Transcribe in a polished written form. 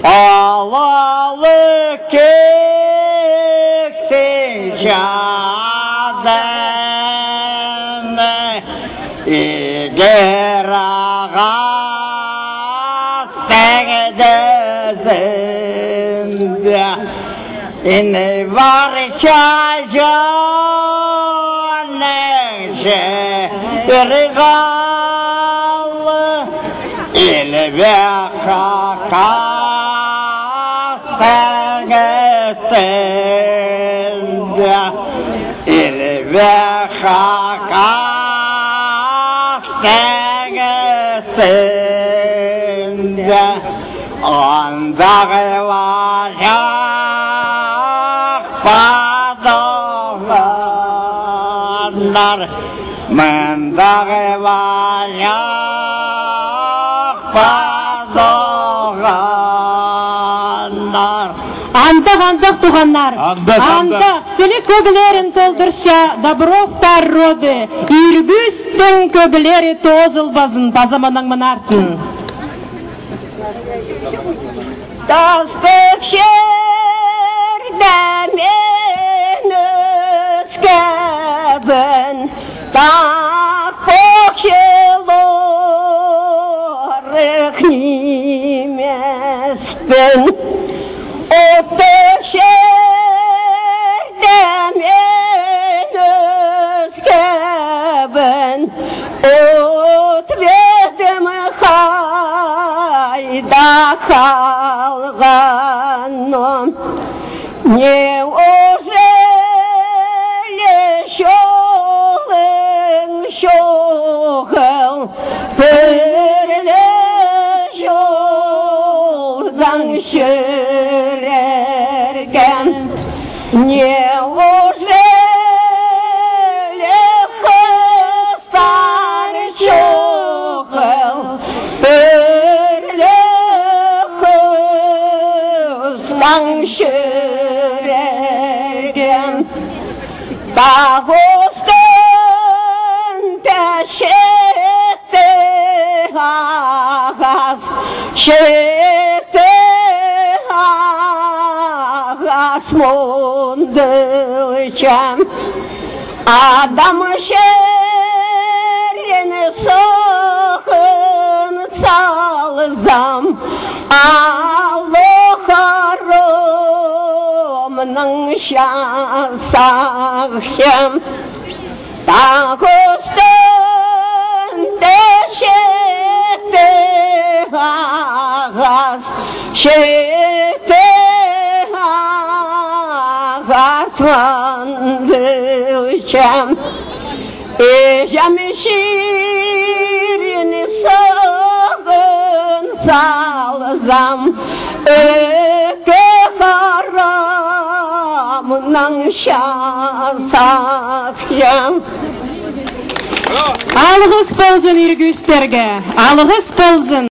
Alalı kekti şaden İger ağaz tegedesinde İni var şaşan neşeri galı İlve kakas tegestinde İlve kakas tegestinde Andağı vacak padoğanlar Mendağı vacak padoğanlar Андық туғандар, андық сілі көгілерін толдырша Добровтар роды, иргүстің көгілері тозылбазын тазаманың мұнартын. Тастық жерді мен өскебін, тақ көкшелорық немеспін. Оттық жерді мен өскебін, от бердім қайда қалғаным. Не ожелі шоғың шоғыл, бірлі жолдан жүрерген. Не ожелі қыстар шоғыл, бірлі қыстан жүрерген. Тағы үстінде шетті ағаз, шетті ағаз мұндылшам. Адам шерені сұқын салзам, Аллахарымның шасақшым. Тағы үстінде шетті ағаз, шетті ағаз мұндылшам. Ежем ширені сұғын салзам, үкі харамның шасақшым. Алғыс болсын иргүстерге, алғыс болсын.